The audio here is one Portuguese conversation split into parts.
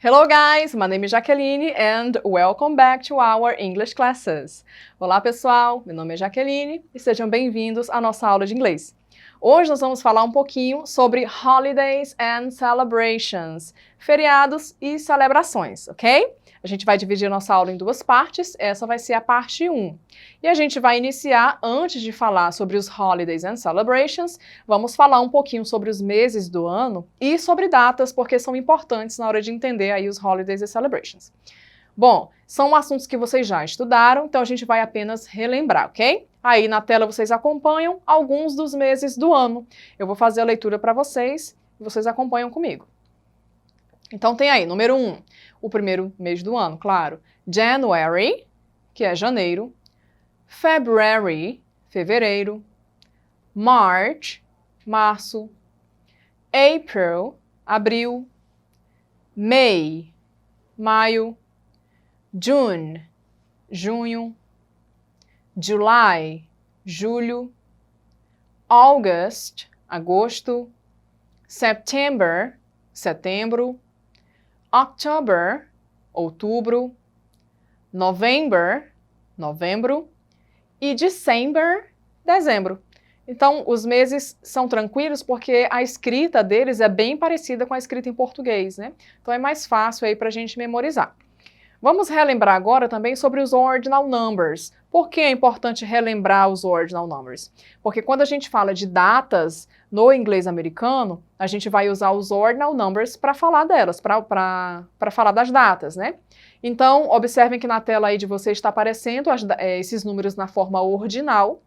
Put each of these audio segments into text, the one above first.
Hello guys, my name is Jaqueline and welcome back to our English classes. Olá pessoal, meu nome é Jaqueline e sejam bem-vindos à nossa aula de inglês. Hoje nós vamos falar um pouquinho sobre holidays and celebrations, feriados e celebrações, ok? A gente vai dividir a nossa aula em duas partes, essa vai ser a parte 1. E a gente vai iniciar, antes de falar sobre os holidays and celebrations, vamos falar um pouquinho sobre os meses do ano e sobre datas, porque são importantes na hora de entender aí os holidays e celebrations. Bom, são assuntos que vocês já estudaram, então a gente vai apenas relembrar, ok? Aí na tela vocês acompanham alguns dos meses do ano. Eu vou fazer a leitura para vocês e vocês acompanham comigo. Então tem aí, número 1, o primeiro mês do ano, claro. January, que é janeiro. February, fevereiro. March, março. April, abril. May, maio. June, junho. July, julho. August, agosto. September, setembro. October, outubro. November, novembro. E December, dezembro. Então, os meses são tranquilos porque a escrita deles é bem parecida com a escrita em português, né? Então, é mais fácil aí para a gente memorizar. Vamos relembrar agora também sobre os ordinal numbers. Por que é importante relembrar os ordinal numbers? Porque quando a gente fala de datas no inglês americano, a gente vai usar os ordinal numbers para falar delas, para falar das datas, né? Então, observem que na tela aí de vocês está aparecendo esses números na forma ordinal.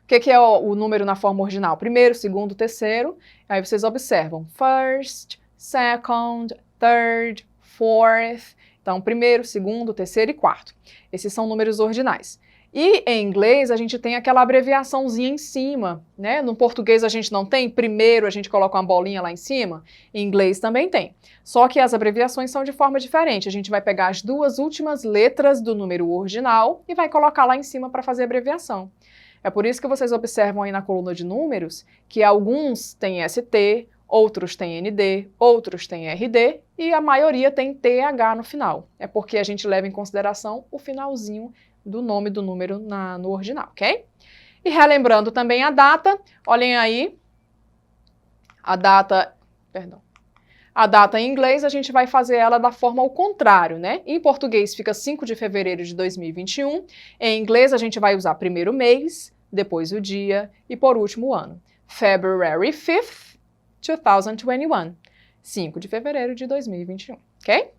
O que é o número na forma ordinal? Primeiro, segundo, terceiro. Aí vocês observam first, second, third, fourth. Então, primeiro, segundo, terceiro e quarto. Esses são números ordinais. E em inglês a gente tem aquela abreviaçãozinha em cima, né? No português a gente não tem, primeiro a gente coloca uma bolinha lá em cima, em inglês também tem. Só que as abreviações são de forma diferente. A gente vai pegar as duas últimas letras do número ordinal e vai colocar lá em cima para fazer a abreviação. É por isso que vocês observam aí na coluna de números que alguns têm ST, outros têm ND, outros têm RD e a maioria tem TH no final. É porque a gente leva em consideração o finalzinho do nome do número no ordinal, ok? E relembrando também a data, olhem aí, a data em inglês a gente vai fazer ela da forma ao contrário, né? Em português fica 5 de fevereiro de 2021, em inglês a gente vai usar primeiro mês, depois o dia e por último o ano. February 5th, 2021. 5 de fevereiro de 2021, ok?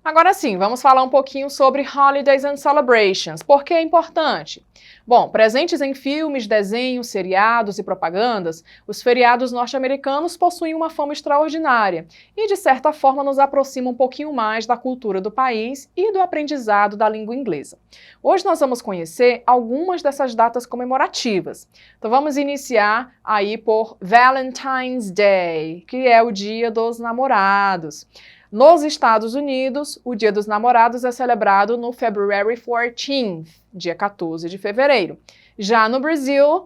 Agora sim, vamos falar um pouquinho sobre holidays and celebrations. Por que é importante? Bom, presentes em filmes, desenhos, seriados e propagandas, os feriados norte-americanos possuem uma fama extraordinária e, de certa forma, nos aproximam um pouquinho mais da cultura do país e do aprendizado da língua inglesa. Hoje nós vamos conhecer algumas dessas datas comemorativas. Então vamos iniciar aí por Valentine's Day, que é o Dia dos Namorados. Nos Estados Unidos, o Dia dos Namorados é celebrado no February 14th, dia 14 de fevereiro. Já no Brasil,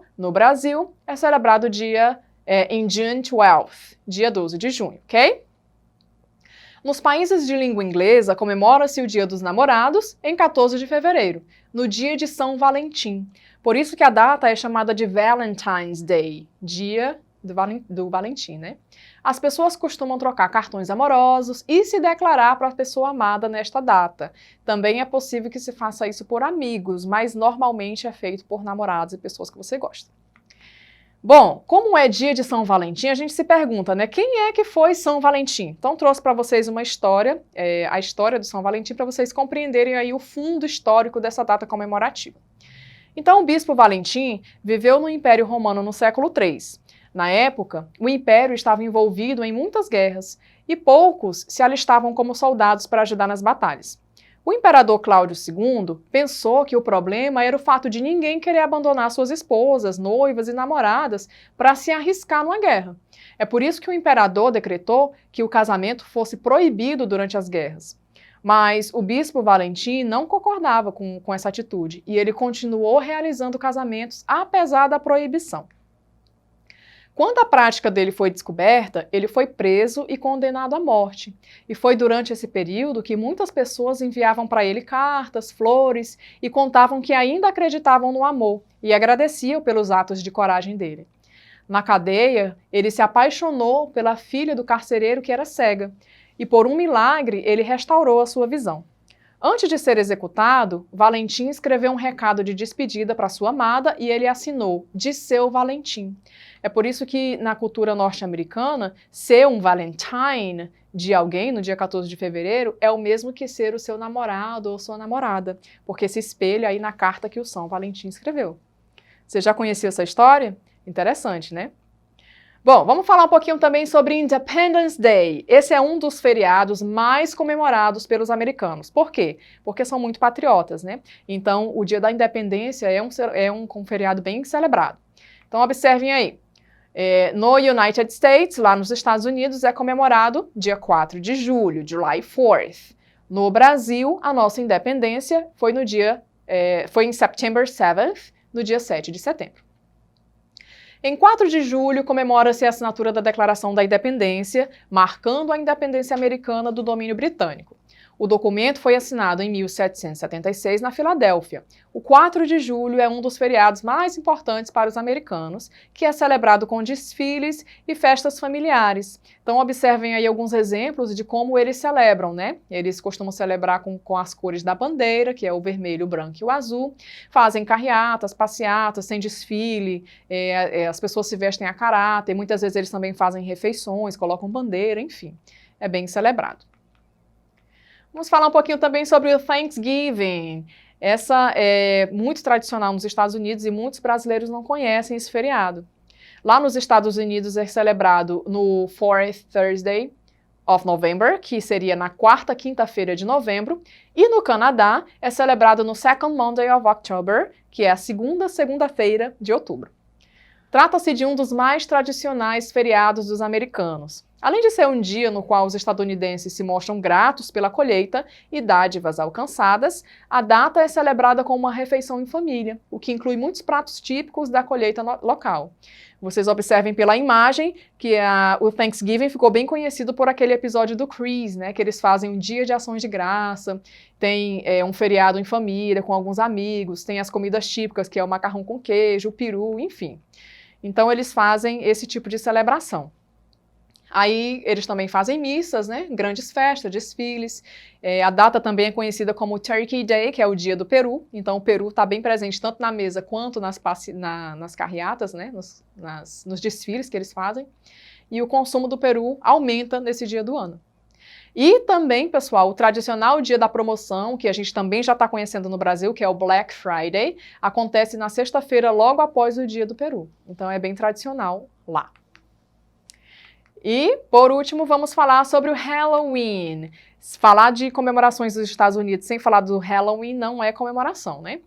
é celebrado em June 12th, dia 12 de junho, ok? Nos países de língua inglesa, comemora-se o Dia dos Namorados em 14 de fevereiro, no dia de São Valentim. Por isso que a data é chamada de Valentine's Day, dia do Valentim, né? As pessoas costumam trocar cartões amorosos e se declarar para a pessoa amada nesta data. Também é possível que se faça isso por amigos, mas normalmente é feito por namorados e pessoas que você gosta. Bom, como é dia de São Valentim, a gente se pergunta, né? Quem é que foi São Valentim? Então trouxe para vocês uma história, a história do São Valentim, para vocês compreenderem aí o fundo histórico dessa data comemorativa. Então o bispo Valentim viveu no Império Romano no século III. Na época, o Império estava envolvido em muitas guerras e poucos se alistavam como soldados para ajudar nas batalhas. O imperador Cláudio II pensou que o problema era o fato de ninguém querer abandonar suas esposas, noivas e namoradas para se arriscar numa guerra. É por isso que o imperador decretou que o casamento fosse proibido durante as guerras. Mas o bispo Valentim não concordava com essa atitude e ele continuou realizando casamentos apesar da proibição. Quando a prática dele foi descoberta, ele foi preso e condenado à morte. E foi durante esse período que muitas pessoas enviavam para ele cartas, flores e contavam que ainda acreditavam no amor e agradeciam pelos atos de coragem dele. Na cadeia, ele se apaixonou pela filha do carcereiro que era cega e, por um milagre, ele restaurou a sua visão. Antes de ser executado, Valentim escreveu um recado de despedida para sua amada e ele assinou de seu Valentim. É por isso que na cultura norte-americana, ser um Valentine de alguém no dia 14 de fevereiro é o mesmo que ser o seu namorado ou sua namorada, porque se espelha aí na carta que o São Valentim escreveu. Você já conhecia essa história? Interessante, né? Bom, vamos falar um pouquinho também sobre Independence Day. Esse é um dos feriados mais comemorados pelos americanos. Por quê? Porque são muito patriotas, né? Então, o Dia da Independência é um feriado bem celebrado. Então, observem aí. No United States, lá nos Estados Unidos, é comemorado dia 4 de julho, July 4th. No Brasil, a nossa independência foi em September 7th, no dia 7 de setembro. Em 4 de julho, comemora-se a assinatura da Declaração da Independência, marcando a independência americana do domínio britânico. O documento foi assinado em 1776 na Filadélfia. O 4 de julho é um dos feriados mais importantes para os americanos, que é celebrado com desfiles e festas familiares. Então, observem aí alguns exemplos de como eles celebram, né? Eles costumam celebrar com as cores da bandeira, que é o vermelho, o branco e o azul. Fazem carreatas, passeatas, tem desfile, as pessoas se vestem a caráter, muitas vezes eles também fazem refeições, colocam bandeira, enfim. É bem celebrado. Vamos falar um pouquinho também sobre o Thanksgiving. Essa é muito tradicional nos Estados Unidos e muitos brasileiros não conhecem esse feriado. Lá nos Estados Unidos é celebrado no Fourth Thursday of November, que seria na quarta quinta-feira de novembro, e no Canadá é celebrado no Second Monday of October, que é a segunda-feira de outubro. Trata-se de um dos mais tradicionais feriados dos americanos. Além de ser um dia no qual os estadunidenses se mostram gratos pela colheita e dádivas alcançadas, a data é celebrada com uma refeição em família, o que inclui muitos pratos típicos da colheita local. Vocês observem pela imagem que o Thanksgiving ficou bem conhecido por aquele episódio do Chris, né, que eles fazem um dia de ações de graça, tem um feriado em família com alguns amigos, tem as comidas típicas, que é o macarrão com queijo, o peru, enfim. Então eles fazem esse tipo de celebração. Aí eles também fazem missas, né? Grandes festas, desfiles. A data também é conhecida como Turkey Day, que é o dia do peru. Então o peru está bem presente tanto na mesa quanto nas carreatas, né? Nos desfiles que eles fazem. E o consumo do peru aumenta nesse dia do ano. E também, pessoal, o tradicional dia da promoção, que a gente também já está conhecendo no Brasil, que é o Black Friday, acontece na sexta-feira, logo após o dia do peru. Então é bem tradicional lá. E, por último, vamos falar sobre o Halloween. Falar de comemorações dos Estados Unidos sem falar do Halloween não é comemoração, né?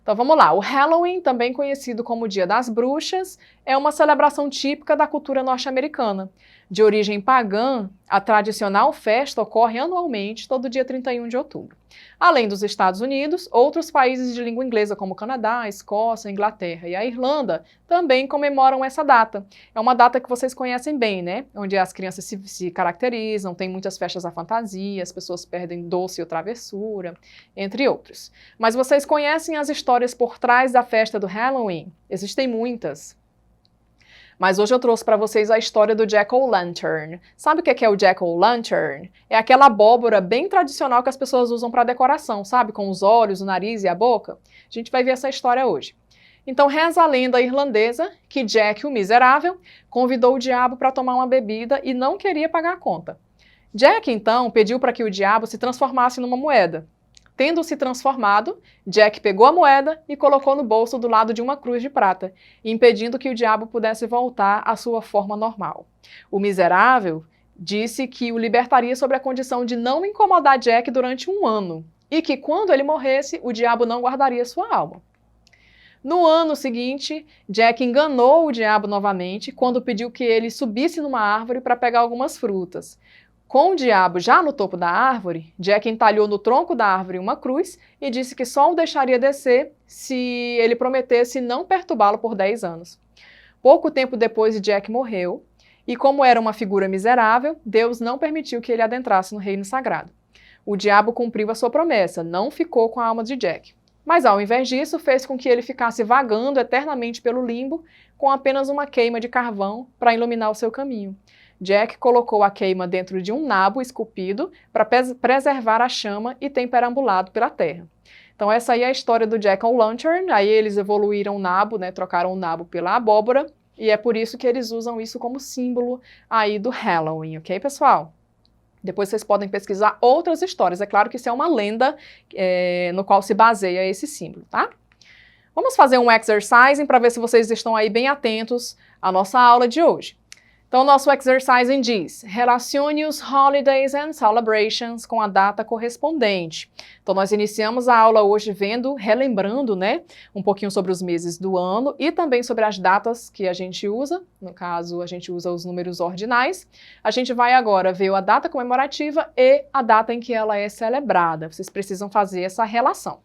Então vamos lá, o Halloween, também conhecido como Dia das Bruxas, é uma celebração típica da cultura norte-americana. De origem pagã, a tradicional festa ocorre anualmente, todo dia 31 de outubro. Além dos Estados Unidos, outros países de língua inglesa, como Canadá, Escócia, Inglaterra e a Irlanda, também comemoram essa data. É uma data que vocês conhecem bem, né? Onde as crianças se caracterizam, tem muitas festas à fantasia, as pessoas perdem doce ou travessura, entre outros. Mas vocês conhecem as histórias por trás da festa do Halloween? Existem muitas. Mas hoje eu trouxe para vocês a história do Jack-o'-lantern. Sabe o que é o Jack-o'-lantern? É aquela abóbora bem tradicional que as pessoas usam para decoração, sabe? Com os olhos, o nariz e a boca. A gente vai ver essa história hoje. Então reza a lenda irlandesa que Jack, o miserável, convidou o diabo para tomar uma bebida e não queria pagar a conta. Jack, então, pediu para que o diabo se transformasse numa moeda. Tendo se transformado, Jack pegou a moeda e colocou no bolso do lado de uma cruz de prata, impedindo que o diabo pudesse voltar à sua forma normal. O miserável disse que o libertaria sob a condição de não incomodar Jack durante 1 ano, e que quando ele morresse, o diabo não guardaria sua alma. No ano seguinte, Jack enganou o diabo novamente quando pediu que ele subisse numa árvore para pegar algumas frutas. Com o diabo já no topo da árvore, Jack entalhou no tronco da árvore uma cruz e disse que só o deixaria descer se ele prometesse não perturbá-lo por 10 anos. pouco tempo depois de Jack morreu, e como era uma figura miserável, Deus não permitiu que ele adentrasse no reino sagrado. O diabo cumpriu a sua promessa, não ficou com a alma de Jack. Mas ao invés disso, fez com que ele ficasse vagando eternamente pelo limbo, com apenas uma queima de carvão para iluminar o seu caminho. Jack colocou a queima dentro de um nabo esculpido para preservar a chama e tem perambulado pela terra. Então essa aí é a história do Jack-o'-lantern. Aí eles evoluíram o nabo, né, trocaram o nabo pela abóbora, e é por isso que eles usam isso como símbolo aí do Halloween, ok, pessoal? Depois vocês podem pesquisar outras histórias. É claro que isso é uma lenda no qual se baseia esse símbolo, tá? Vamos fazer um exercise para ver se vocês estão aí bem atentos à nossa aula de hoje. Então, o nosso exercise diz: relacione os holidays and celebrations com a data correspondente. Então, nós iniciamos a aula hoje relembrando, né, um pouquinho sobre os meses do ano e também sobre as datas que a gente usa. No caso, a gente usa os números ordinais. A gente vai agora ver a data comemorativa e a data em que ela é celebrada. Vocês precisam fazer essa relação.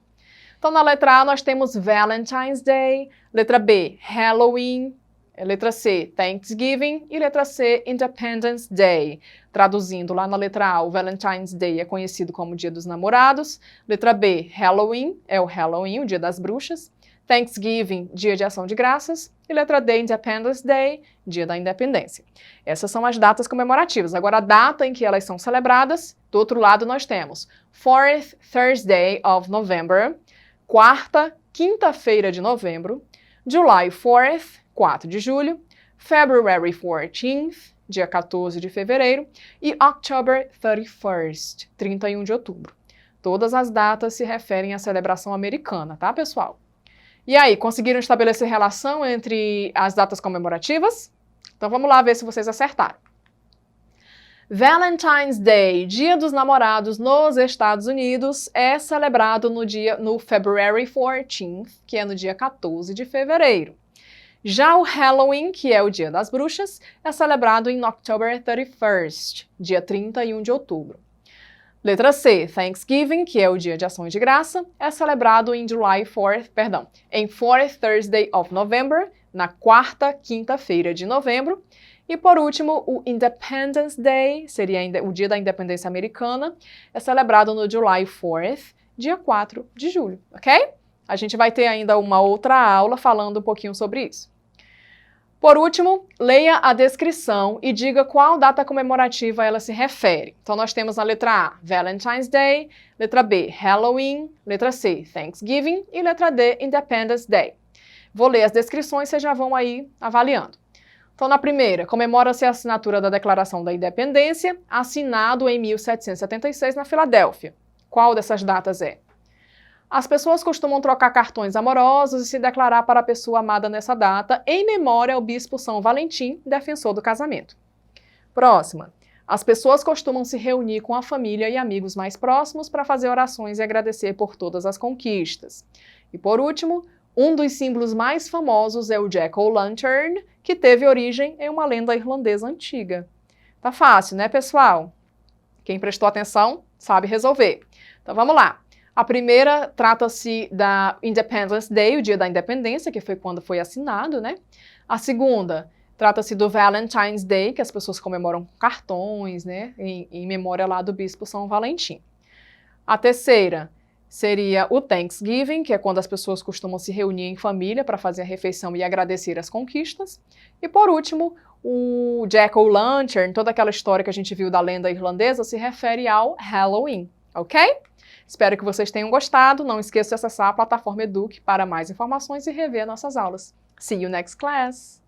Então, na letra A, nós temos Valentine's Day, letra B, Halloween, letra C, Thanksgiving e letra C, Independence Day. Traduzindo lá na letra A, o Valentine's Day é conhecido como Dia dos Namorados. Letra B, Halloween, é o Halloween, o Dia das Bruxas. Thanksgiving, Dia de Ação de Graças. E letra D, Independence Day, Dia da Independência. Essas são as datas comemorativas. Agora, a data em que elas são celebradas, do outro lado nós temos Fourth Thursday of November, quarta, quinta-feira de novembro, July 4th, 4 de julho, February 14th, dia 14 de fevereiro, e October 31st, 31 de outubro. Todas as datas se referem à celebração americana, tá, pessoal? E aí, conseguiram estabelecer relação entre as datas comemorativas? Então vamos lá ver se vocês acertaram. Valentine's Day, Dia dos Namorados nos Estados Unidos, é celebrado no February 14th, que é no dia 14 de fevereiro. Já o Halloween, que é o Dia das Bruxas, é celebrado em October 31st, dia 31 de outubro. Letra C, Thanksgiving, que é o Dia de Ação de Graça, é celebrado em em Fourth Thursday of November, na quarta quinta-feira de novembro. E por último, o Independence Day, seria o Dia da Independência Americana, é celebrado no July 4th, dia 4 de julho, ok? A gente vai ter ainda uma outra aula falando um pouquinho sobre isso. Por último, leia a descrição e diga qual data comemorativa ela se refere. Então, nós temos na letra A, Valentine's Day, letra B, Halloween, letra C, Thanksgiving e letra D, Independence Day. Vou ler as descrições, vocês já vão aí avaliando. Então, na primeira, comemora-se a assinatura da Declaração da Independência, assinado em 1776 na Filadélfia. Qual dessas datas é? As pessoas costumam trocar cartões amorosos e se declarar para a pessoa amada nessa data, em memória ao bispo São Valentim, defensor do casamento. Próxima. As pessoas costumam se reunir com a família e amigos mais próximos para fazer orações e agradecer por todas as conquistas. E por último, um dos símbolos mais famosos é o Jack-o'-lantern, que teve origem em uma lenda irlandesa antiga. Tá fácil, né, pessoal? Quem prestou atenção sabe resolver. Então vamos lá. A primeira trata-se da Independence Day, o Dia da Independência, que foi quando foi assinado, né? A segunda trata-se do Valentine's Day, que as pessoas comemoram com cartões, né? Em memória lá do bispo São Valentim. A terceira seria o Thanksgiving, que é quando as pessoas costumam se reunir em família para fazer a refeição e agradecer as conquistas. E por último, o Jack-o'-lantern, toda aquela história que a gente viu da lenda irlandesa, se refere ao Halloween, ok? Espero que vocês tenham gostado. Não esqueça de acessar a plataforma Eduque para mais informações e rever nossas aulas. See you next class!